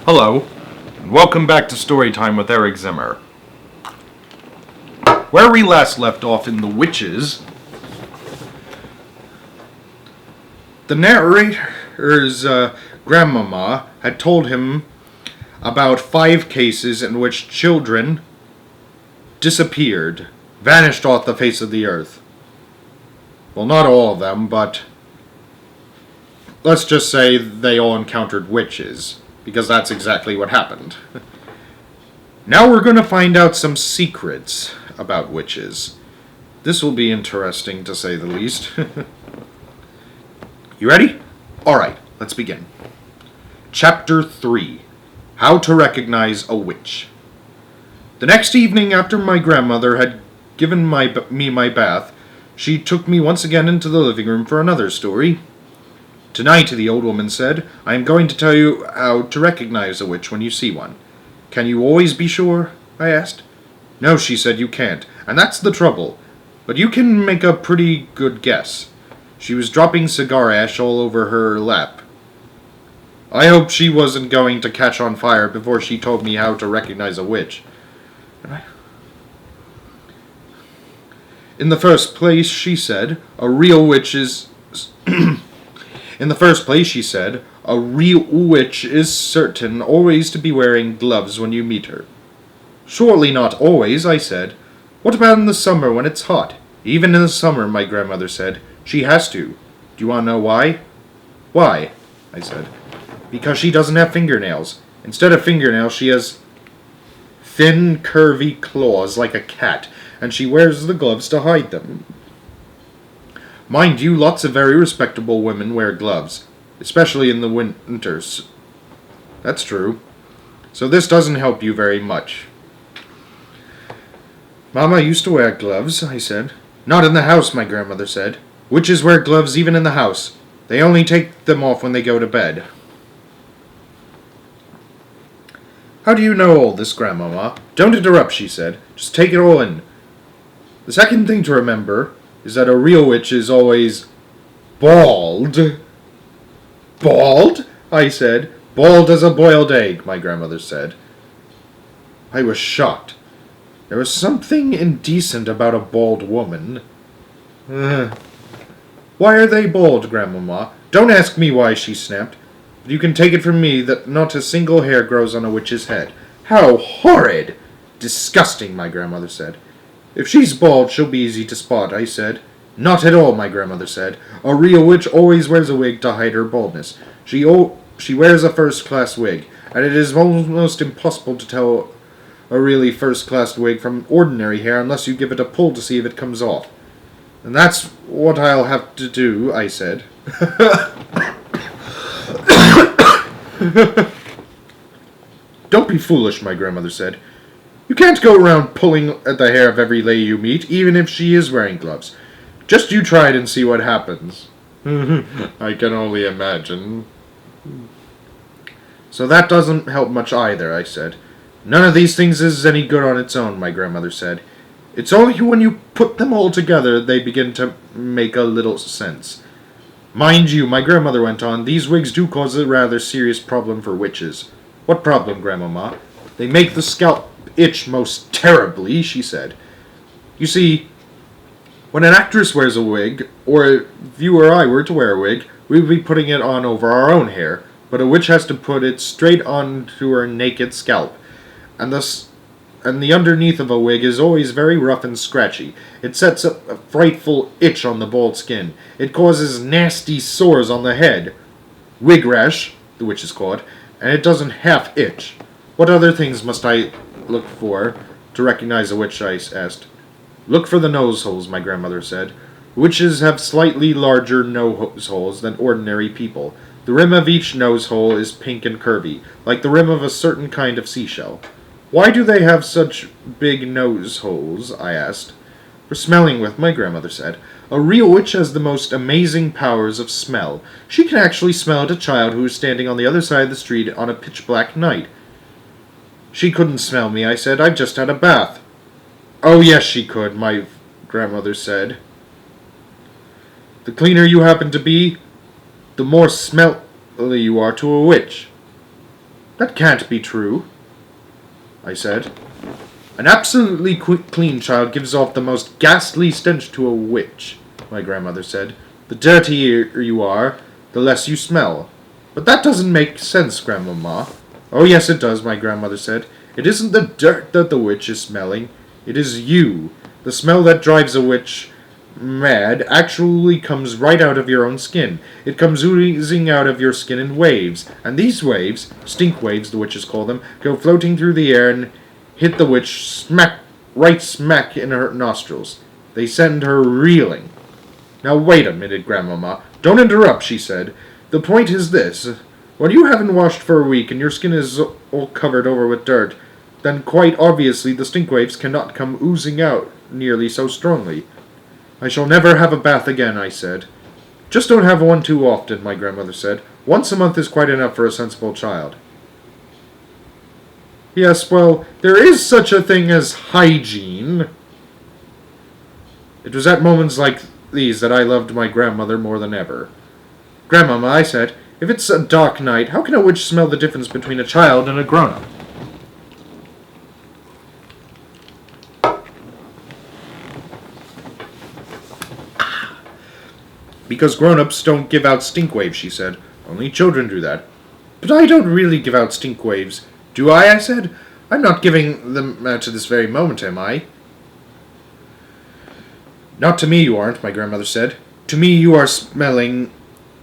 Hello, and welcome back to Storytime with Eric Zimmer. Where we last left off in The Witches, the narrator's grandmama had told him about 5 cases in which children disappeared, vanished off the face of the earth. Well, not all of them, but let's just say they all encountered witches, because that's exactly what happened. Now we're going to find out some secrets about witches. This will be interesting, to say the least. You ready? Alright, let's begin. Chapter 3. How to Recognize a Witch. The next evening after my grandmother had given me my bath, she took me once again into the living room for another story. Tonight, the old woman said, I am going to tell you how to recognize a witch when you see one. Can you always be sure? I asked. No, she said, you can't, and that's the trouble. But you can make a pretty good guess. She was dropping cigar ash all over her lap. I hoped she wasn't going to catch on fire before she told me how to recognize a witch. In the first place, she said, a real witch is... In the first place, she said, a real witch is certain always to be wearing gloves when you meet her. Surely not always, I said. What about in the summer when it's hot? Even in the summer, my grandmother said, she has to. Do you want to know why? Why? I said. Because she doesn't have fingernails. Instead of fingernails, she has thin, curvy claws like a cat, and she wears the gloves to hide them. Mind you, lots of very respectable women wear gloves, especially in the winters. That's true. So this doesn't help you very much. Mama used to wear gloves, I said. Not in the house, my grandmother said. Witches wear gloves even in the house. They only take them off when they go to bed. How do you know all this, Grandmama? Don't interrupt, she said. Just take it all in. The second thing to remember is that a real witch is always bald. Bald? I said. Bald as a boiled egg, my grandmother said. I was shocked. There was something indecent about a bald woman. Why are they bald, Grandmama? Don't ask me why, she snapped. But you can take it from me that not a single hair grows on a witch's head. How horrid! Disgusting, my grandmother said. If she's bald, she'll be easy to spot, I said. Not at all, my grandmother said. A real witch always wears a wig to hide her baldness. She wears a first-class wig, and it is almost impossible to tell a really first-class wig from ordinary hair unless you give it a pull to see if it comes off. And that's what I'll have to do, I said. Don't be foolish, my grandmother said. You can't go around pulling at the hair of every lady you meet, even if she is wearing gloves. Just you try it and see what happens. I can only imagine. So that doesn't help much either, I said. None of these things is any good on its own, my grandmother said. It's only when you put them all together they begin to make a little sense. Mind you, my grandmother went on, these wigs do cause a rather serious problem for witches. What problem, Grandmama? They make the scalp itch most terribly, she said. You see, when an actress wears a wig, or if you or I were to wear a wig, we would be putting it on over our own hair, but a witch has to put it straight onto her naked scalp, and the underneath of a wig is always very rough and scratchy. It sets up a frightful itch on the bald skin. It causes nasty sores on the head. Wig rash, the witch is called, and it doesn't half itch. What other things must I look for to recognize a witch, I asked. Look for the nose holes, my grandmother said. Witches have slightly larger nose holes than ordinary people. The rim of each nose hole is pink and curvy, like the rim of a certain kind of seashell. Why do they have such big nose holes? I asked. For smelling with, my grandmother said. A real witch has the most amazing powers of smell. She can actually smell at a child who is standing on the other side of the street on a pitch-black night. She couldn't smell me, I said. I've just had a bath. Oh, yes, she could, my grandmother said. The cleaner you happen to be, the more smelly you are to a witch. That can't be true, I said. An absolutely clean child gives off the most ghastly stench to a witch, my grandmother said. The dirtier you are, the less you smell. But that doesn't make sense, Grandmama. Oh, yes, it does, my grandmother said. It isn't the dirt that the witch is smelling. It is you. The smell that drives a witch mad actually comes right out of your own skin. It comes oozing out of your skin in waves. And these waves, stink waves the witches call them, go floating through the air and hit the witch right smack in her nostrils. They send her reeling. Now wait a minute, Grandmama. Don't interrupt, she said. The point is this. When you haven't washed for a week and your skin is all covered over with dirt, then quite obviously the stink waves cannot come oozing out nearly so strongly. I shall never have a bath again, I said. Just don't have one too often, my grandmother said. Once a month is quite enough for a sensible child. Yes, well, there is such a thing as hygiene. It was at moments like these that I loved my grandmother more than ever. Grandmama, I said, if it's a dark night, how can a witch smell the difference between a child and a grown-up? Because grown-ups don't give out stink waves, she said. Only children do that. But I don't really give out stink waves. Do I said. I'm not giving them out to this very moment, am I? Not to me you aren't, my grandmother said. To me you are smelling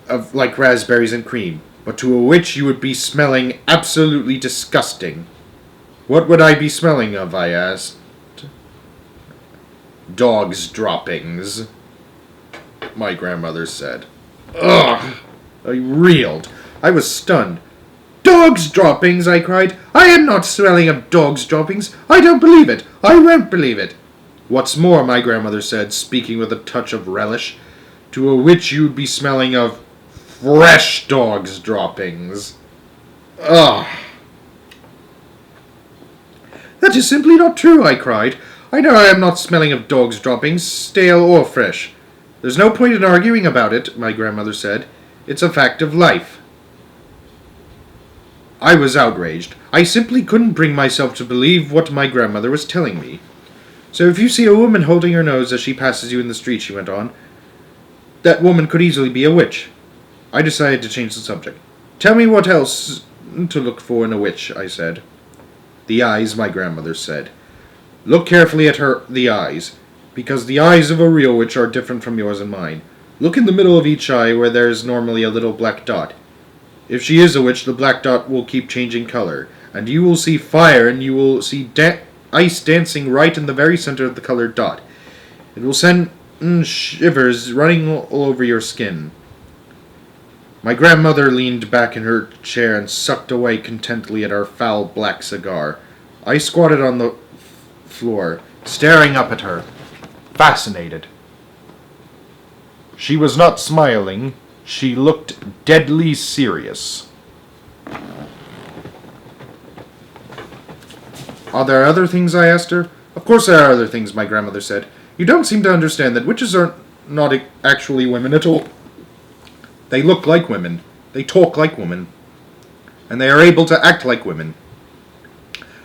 of like raspberries and cream. But to a witch you would be smelling absolutely disgusting. What would I be smelling of, I asked. Dog's droppings, my grandmother said. Ugh! I reeled. I was stunned. Dog's droppings, I cried. I am not smelling of dog's droppings. I don't believe it. I won't believe it. What's more, my grandmother said, speaking with a touch of relish, to a witch you'd be smelling of fresh dog's droppings. Ugh! That is simply not true, I cried. I know I am not smelling of dog's droppings, stale or fresh. There's no point in arguing about it, my grandmother said. It's a fact of life. I was outraged. I simply couldn't bring myself to believe what my grandmother was telling me. So if you see a woman holding her nose as she passes you in the street, she went on, that woman could easily be a witch. I decided to change the subject. Tell me what else to look for in a witch, I said. The eyes, my grandmother said. Look carefully at the eyes, because the eyes of a real witch are different from yours and mine. Look in the middle of each eye where there is normally a little black dot. If she is a witch, the black dot will keep changing color, and you will see fire and you will see ice dancing right in the very center of the colored dot. It will send shivers running all over your skin. My grandmother leaned back in her chair and sucked away contentedly at her foul black cigar. I squatted on the floor, staring up at her, fascinated. She was not smiling. She looked deadly serious. Are there other things, I asked her. Of course there are other things, my grandmother said. You don't seem to understand that witches are not actually women at all. They look like women. They talk like women. And they are able to act like women.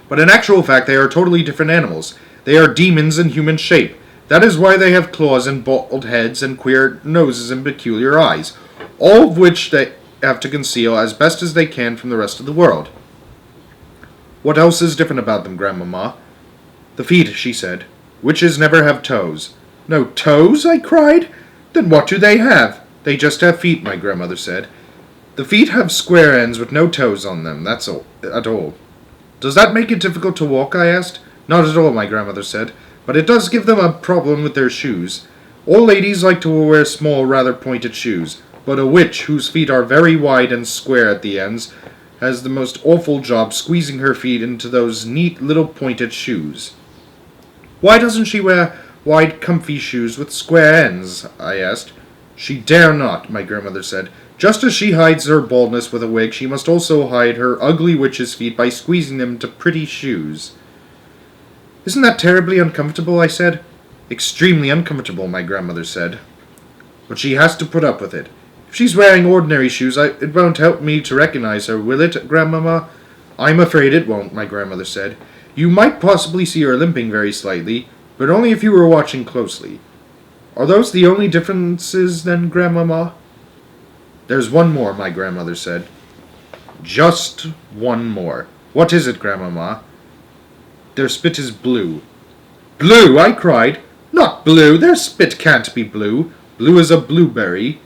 But in actual fact, they are totally different animals. They are demons in human shape. That is why they have claws and bald heads and queer noses and peculiar eyes, all of which they have to conceal as best as they can from the rest of the world. What else is different about them, Grandmama? The feet, she said. Witches never have toes. No toes? I cried. Then what do they have? They just have feet, my grandmother said. The feet have square ends with no toes on them, that's all. At all. Does that make it difficult to walk, I asked. Not at all, my grandmother said. But it does give them a problem with their shoes. All ladies like to wear small, rather pointed shoes, but a witch whose feet are very wide and square at the ends has the most awful job squeezing her feet into those neat little pointed shoes. Why doesn't she wear wide, comfy shoes with square ends? I asked. She dare not, my grandmother said. Just as she hides her baldness with a wig, she must also hide her ugly witch's feet by squeezing them into pretty shoes. Isn't that terribly uncomfortable, I said. Extremely uncomfortable, my grandmother said. But she has to put up with it. If she's wearing ordinary shoes, it won't help me to recognize her, will it, Grandmama? I'm afraid it won't, my grandmother said. You might possibly see her limping very slightly, but only if you were watching closely. Are those the only differences, then, Grandmama? There's one more, my grandmother said. Just one more. What is it, Grandmama? Their spit is blue. Blue, I cried. Not blue. Their spit can't be blue. Blue as a blueberry,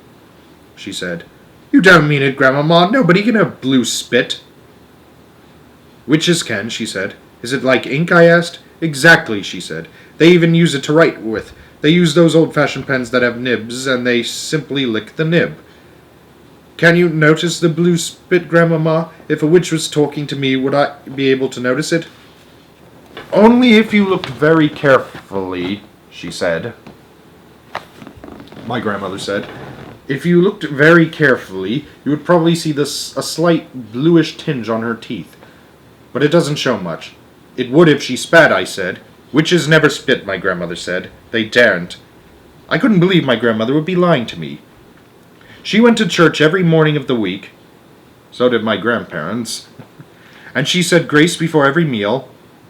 she said. You don't mean it, Grandmama. Nobody can have blue spit. Witches can, she said. Is it like ink, I asked. Exactly, she said. They even use it to write with. They use those old-fashioned pens that have nibs, and they simply lick the nib. Can you notice the blue spit, Grandmama? If a witch was talking to me, would I be able to notice it? Only if you looked very carefully, she said. My grandmother said. If you looked very carefully, you would probably see a slight bluish tinge on her teeth. But it doesn't show much. It would if she spat, I said. Witches never spit, my grandmother said. They daren't. I couldn't believe my grandmother would be lying to me. She went to church every morning of the week. So did my grandparents. And she said grace before every meal.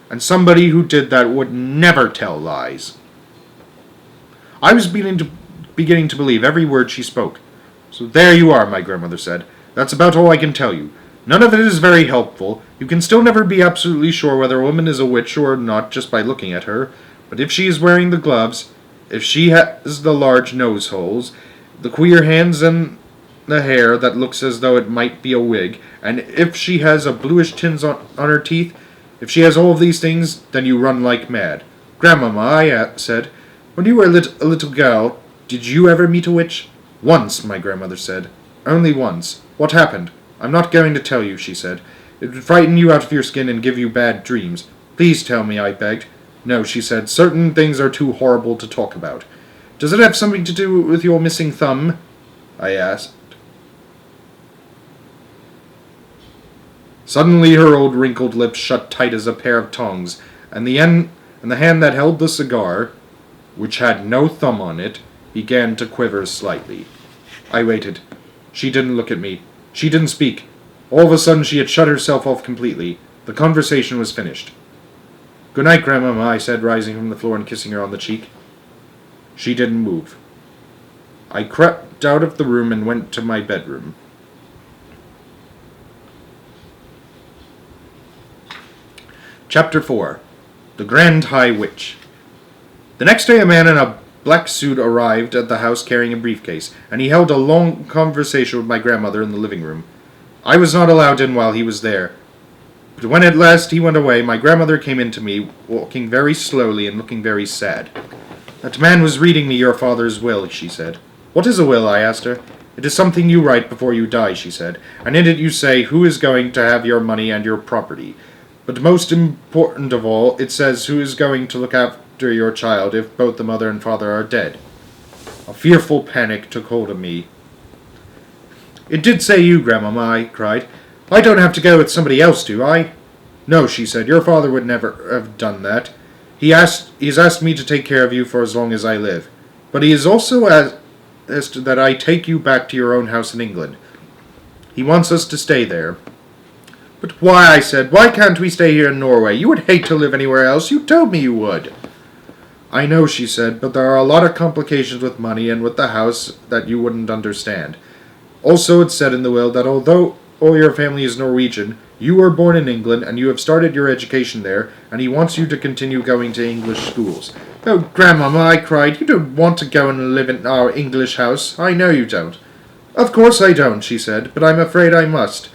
And somebody who did that would never tell lies. I was beginning to believe every word she spoke. So there you are, my grandmother said. That's about all I can tell you. None of it is very helpful. You can still never be absolutely sure whether a woman is a witch or not just by looking at her. But if she is wearing the gloves, if she has the large nose holes, the queer hands and the hair that looks as though it might be a wig, and if she has a bluish tinge on her teeth, if she has all of these things, then you run like mad. Grandmama, I said, when you were a little girl, did you ever meet a witch? Once, my grandmother said. Only once. What happened? I'm not going to tell you, she said. It would frighten you out of your skin and give you bad dreams. Please tell me, I begged. No, she said. Certain things are too horrible to talk about. Does it have something to do with your missing thumb? I asked. Suddenly her old wrinkled lips shut tight as a pair of tongs, and the hand that held the cigar, which had no thumb on it, began to quiver slightly. I waited. She didn't look at me. She didn't speak. All of a sudden she had shut herself off completely. The conversation was finished. Good night, Grandmama, I said, rising from the floor and kissing her on the cheek. She didn't move. I crept out of the room and went to my bedroom. Chapter 4. The Grand High Witch. The next day a man in a black suit arrived at the house carrying a briefcase, and he held a long conversation with my grandmother in the living room. I was not allowed in while he was there. But when at last he went away, my grandmother came in to me, walking very slowly and looking very sad. That man was reading me your father's will, she said. What is a will? I asked her. It is something you write before you die, she said, and in it you say who is going to have your money and your property. But most important of all, it says who is going to look after your child if both the mother and father are dead. A fearful panic took hold of me. It did say you, Grandmama, I cried. I don't have to go with somebody else, do I? No, she said, your father would never have done that. He has asked me to take care of you for as long as I live. But he has also asked that I take you back to your own house in England. He wants us to stay there. But why, I said, why can't we stay here in Norway? You would hate to live anywhere else. You told me you would. I know, she said, but there are a lot of complications with money and with the house that you wouldn't understand. Also, it said in the will that although all your family is Norwegian, you were born in England and you have started your education there, and he wants you to continue going to English schools. Oh, Grandmama, I cried, you don't want to go and live in our English house. I know you don't. Of course I don't, she said, but I'm afraid I must.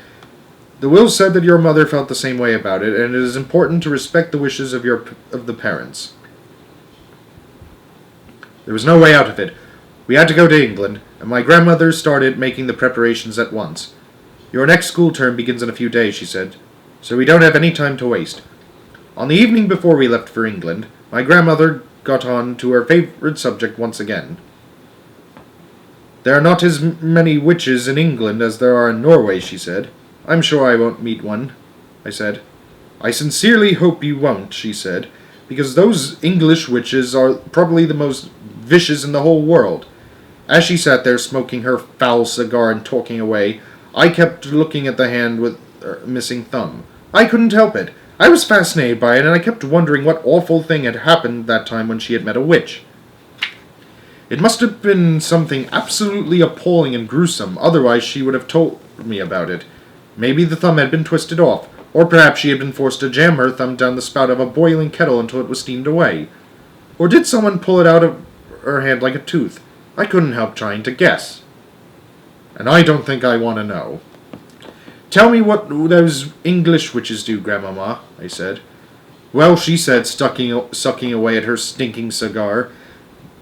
The will said that your mother felt the same way about it, and it is important to respect the wishes of the parents. There was no way out of it. We had to go to England, and my grandmother started making the preparations at once. Your next school term begins in a few days, she said, so we don't have any time to waste. On the evening before we left for England, my grandmother got on to her favorite subject once again. There are not as many witches in England as there are in Norway, she said. I'm sure I won't meet one, I said. I sincerely hope you won't, she said, because those English witches are probably the most vicious in the whole world. As she sat there smoking her foul cigar and talking away, I kept looking at the hand with her missing thumb. I couldn't help it. I was fascinated by it, and I kept wondering what awful thing had happened that time when she had met a witch. It must have been something absolutely appalling and gruesome, otherwise she would have told me about it. Maybe the thumb had been twisted off, or perhaps she had been forced to jam her thumb down the spout of a boiling kettle until it was steamed away. Or did someone pull it out of her hand like a tooth? I couldn't help trying to guess. And I don't think I want to know. Tell me what those English witches do, Grandmama, I said. Well, she said, sucking away at her stinking cigar,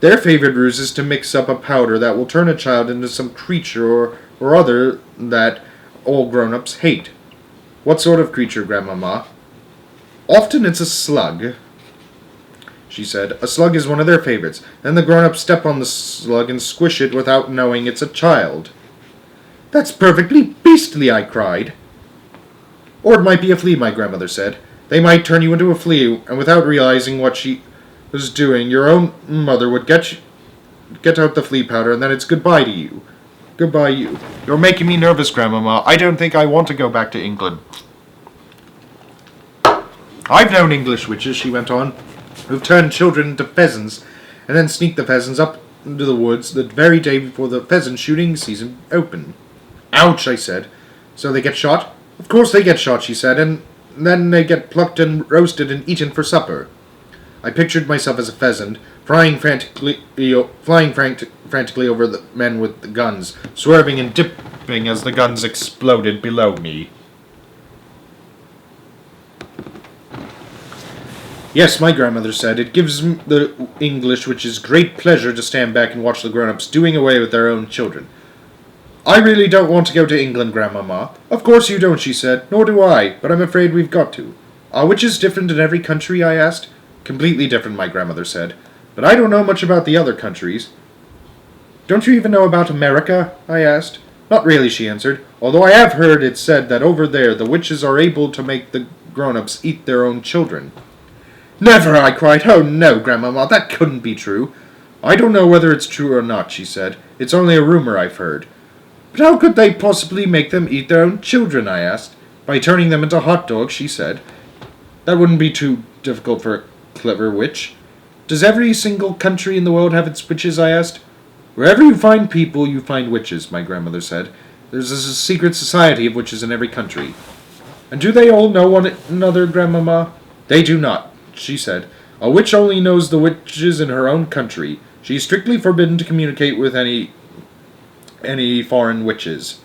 their favorite ruse is to mix up a powder that will turn a child into some creature or other that all grown-ups hate. What sort of creature, Grandmama? Often it's a slug, she said. A slug is one of their favorites. Then the grown-ups step on the slug and squish it without knowing it's a child. That's perfectly beastly, I cried. Or it might be a flea, my grandmother said. They might turn you into a flea, and without realizing what she was doing, your own mother would get out the flea powder, and then it's goodbye to you. Goodbye, you. You're making me nervous, Grandmama. I don't think I want to go back to England. I've known English witches, she went on, who've turned children into pheasants, and then sneaked the pheasants up into the woods the very day before the pheasant shooting season opened. Ouch, I said. So they get shot? Of course they get shot, she said, and then they get plucked and roasted and eaten for supper. I pictured myself as a pheasant, flying frantically over the men with the guns, swerving and dipping as the guns exploded below me. Yes, my grandmother said, it gives the English witches great pleasure to stand back and watch the grown-ups doing away with their own children. I really don't want to go to England, Grandmama. Of course you don't, she said, nor do I, but I'm afraid we've got to. Are witches different in every country, I asked. Completely different, my grandmother said, but I don't know much about the other countries. Don't you even know about America? I asked. Not really, she answered, although I have heard it said that over there the witches are able to make the grown-ups eat their own children. Never, I cried. Oh no, Grandmama, that couldn't be true. I don't know whether it's true or not, she said. It's only a rumor I've heard. But how could they possibly make them eat their own children, I asked. By turning them into hot dogs, she said. That wouldn't be too difficult for a clever witch. Does every single country in the world have its witches, I asked. Wherever you find people, you find witches, my grandmother said. There's a secret society of witches in every country. And do they all know one another, Grandmama? They do not, she said. A witch only knows the witches in her own country. She is strictly forbidden to communicate with any foreign witches.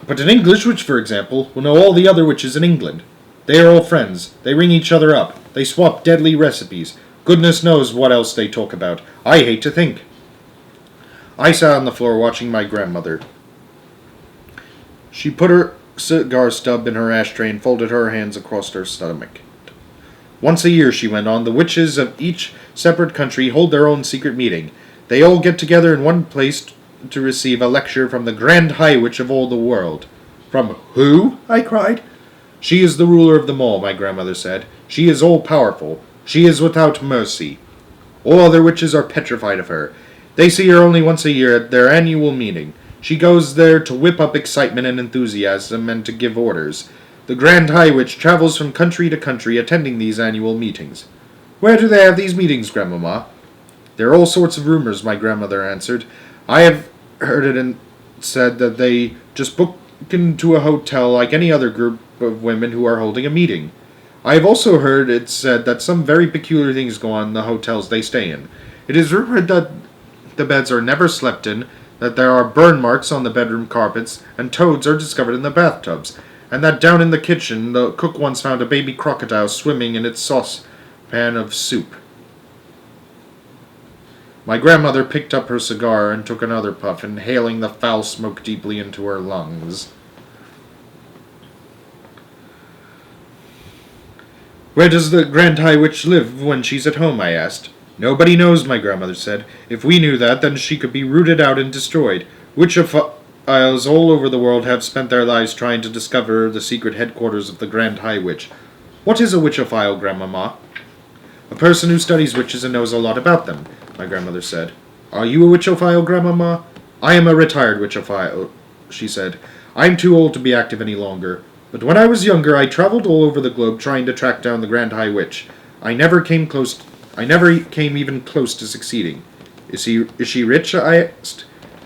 But an English witch, for example, will know all the other witches in England. They are all friends. They ring each other up. They swap deadly recipes. Goodness knows what else they talk about. I hate to think. I sat on the floor watching my grandmother. She put her cigar stub in her ashtray and folded her hands across her stomach. Once a year, she went on, the witches of each separate country hold their own secret meeting. They all get together in one place to receive a lecture from the Grand High Witch of all the world. From who? I cried. She is the ruler of them all, my grandmother said. She is all-powerful. She is without mercy. All other witches are petrified of her. They see her only once a year at their annual meeting. She goes there to whip up excitement and enthusiasm and to give orders. The Grand High Witch travels from country to country attending these annual meetings. Where do they have these meetings, Grandmama? There are all sorts of rumors, my grandmother answered. I have heard it and said that they just book into a hotel like any other group of women who are holding a meeting. I have also heard it said that some very peculiar things go on in the hotels they stay in. It is rumored that the beds are never slept in, that there are burn marks on the bedroom carpets, and toads are discovered in the bathtubs, and that down in the kitchen the cook once found a baby crocodile swimming in its saucepan of soup. My grandmother picked up her cigar and took another puff, inhaling the foul smoke deeply into her lungs. Where does the Grand High Witch live when she's at home? I asked. Nobody knows, my grandmother said. If we knew that, then she could be rooted out and destroyed. Witchophiles all over the world have spent their lives trying to discover the secret headquarters of the Grand High Witch. What is a witchophile, Grandmama? A person who studies witches and knows a lot about them, my grandmother said. Are you a witchophile, Grandmama? I am a retired witchophile, she said. I'm too old to be active any longer. But when I was younger, I traveled all over the globe trying to track down the Grand High Witch. I never came even close to succeeding. Is she rich? I asked.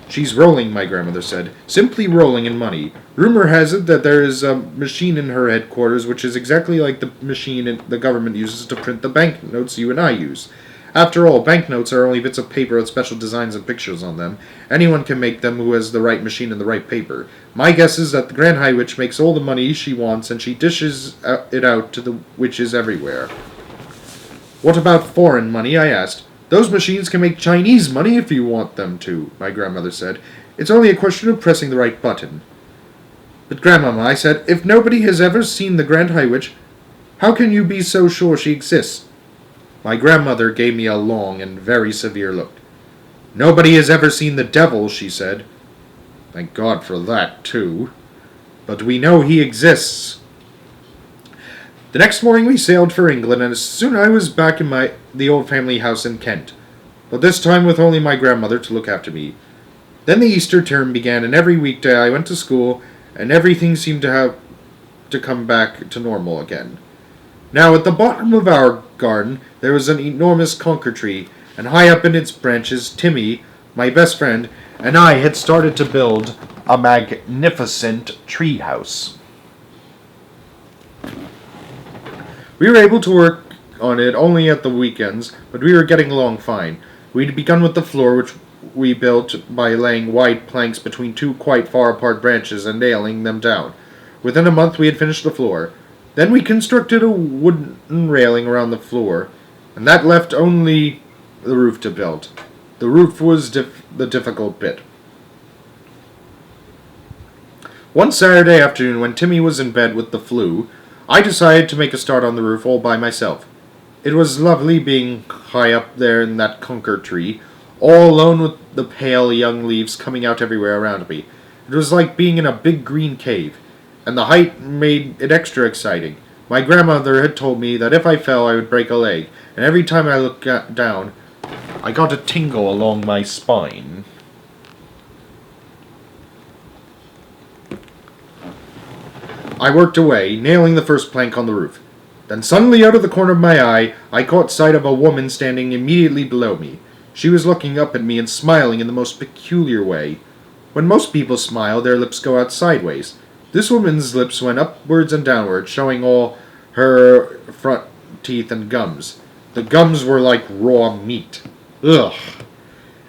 She's rolling, my grandmother said. Simply rolling in money. Rumor has it that there is a machine in her headquarters which is exactly like the machine the government uses to print the banknotes you and I use. After all, banknotes are only bits of paper with special designs and pictures on them. Anyone can make them who has the right machine and the right paper. My guess is that the Grand High Witch makes all the money she wants and she dishes it out to the witches everywhere. What about foreign money? I asked. Those machines can make Chinese money if you want them to, my grandmother said. It's only a question of pressing the right button. But Grandmama, I said, if nobody has ever seen the Grand High Witch, how can you be so sure she exists? My grandmother gave me a long and very severe look. Nobody has ever seen the devil, she said. Thank God for that, too. But we know he exists. The next morning we sailed for England, and soon I was back in the old family house in Kent, but this time with only my grandmother to look after me. Then the Easter term began, and every weekday I went to school, and everything seemed to have to come back to normal again. Now, at the bottom of our garden, there was an enormous conker tree, and high up in its branches, Timmy, my best friend, and I had started to build a magnificent tree house. We were able to work on it only at the weekends, but we were getting along fine. We'd begun with the floor, which we built by laying wide planks between two quite far apart branches and nailing them down. Within a month we had finished the floor. Then we constructed a wooden railing around the floor, and that left only the roof to build. The roof was the difficult bit. One Saturday afternoon, when Timmy was in bed with the flu, I decided to make a start on the roof all by myself. It was lovely being high up there in that conker tree, all alone with the pale young leaves coming out everywhere around me. It was like being in a big green cave, and the height made it extra exciting. My grandmother had told me that if I fell I would break a leg, and every time I looked down, I got a tingle along my spine. I worked away, nailing the first plank on the roof. Then suddenly out of the corner of my eye, I caught sight of a woman standing immediately below me. She was looking up at me and smiling in the most peculiar way. When most people smile, their lips go out sideways. This woman's lips went upwards and downwards, showing all her front teeth and gums. The gums were like raw meat. Ugh.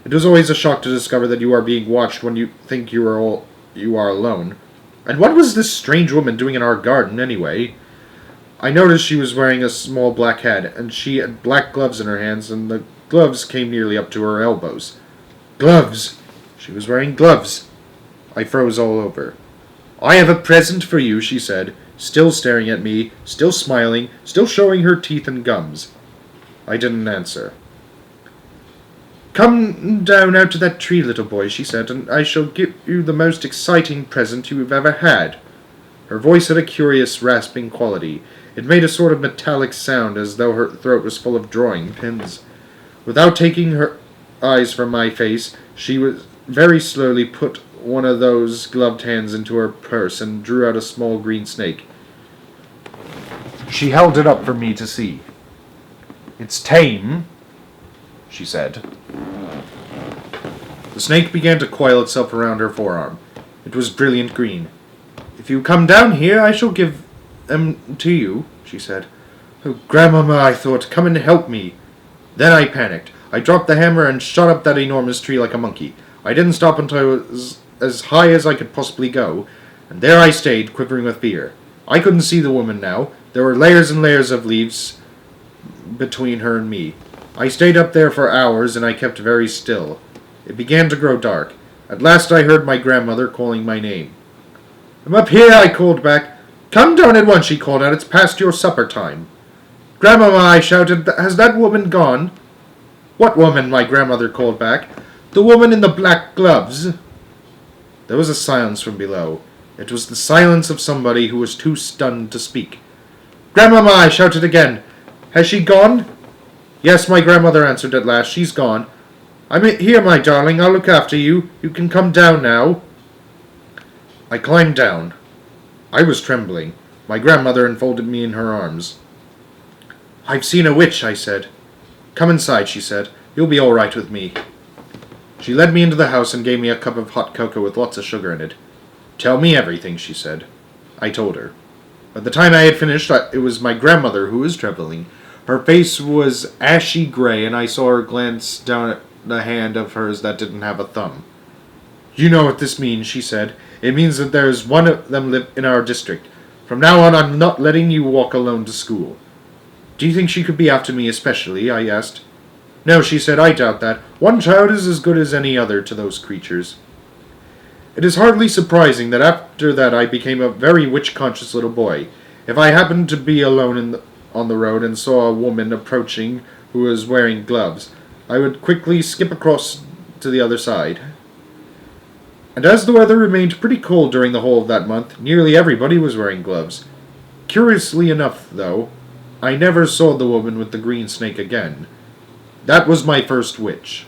It was always a shock to discover that you are being watched when you think you are alone. And what was this strange woman doing in our garden, anyway? I noticed she was wearing a small black hat, and she had black gloves in her hands, and the gloves came nearly up to her elbows. Gloves! She was wearing gloves. I froze all over. I have a present for you, she said, still staring at me, still smiling, still showing her teeth and gums. I didn't answer. Come down out to that tree, little boy, she said, and I shall give you the most exciting present you have ever had. Her voice had a curious rasping quality. It made a sort of metallic sound as though her throat was full of drawing pins. Without taking her eyes from my face, she was very slowly put one of those gloved hands into her purse and drew out a small green snake. She held it up for me to see. It's tame, she said. The snake began to coil itself around her forearm. It was brilliant green. If you come down here, I shall give them to you, she said. Oh, Grandmama, I thought, come and help me. Then I panicked. I dropped the hammer and shot up that enormous tree like a monkey. I didn't stop until I was as high as I could possibly go, and there I stayed, quivering with fear. I couldn't see the woman now. There were layers and layers of leaves between her and me. I stayed up there for hours, and I kept very still. It began to grow dark. At last I heard my grandmother calling my name. I'm up here, I called back. Come down at once, she called out. It's past your supper time. Grandmama, I shouted, has that woman gone? What woman? My grandmother called back. The woman in the black gloves. There was a silence from below. It was the silence of somebody who was too stunned to speak. Grandmama, I shouted again. Has she gone? Yes, my grandmother answered at last. She's gone. I'm here, my darling. I'll look after you. You can come down now. I climbed down. I was trembling. My grandmother enfolded me in her arms. "I've seen a witch," I said. "Come inside," she said. "You'll be all right with me." She led me into the house and gave me a cup of hot cocoa with lots of sugar in it. "Tell me everything," she said. I told her. By the time I had finished, it was my grandmother who was trembling. Her face was ashy gray, and I saw her glance down at the hand of hers that didn't have a thumb. "You know what this means," she said. "It means that there's one of them live in our district. From now on, I'm not letting you walk alone to school." "Do you think she could be after me especially?" I asked. "No," she said, "I doubt that. One child is as good as any other to those creatures." It is hardly surprising that after that I became a very witch-conscious little boy. If I happened to be alone on the road and saw a woman approaching who was wearing gloves, I would quickly skip across to the other side. And as the weather remained pretty cold during the whole of that month, nearly everybody was wearing gloves. Curiously enough, though, I never saw the woman with the green snake again. That was my first witch.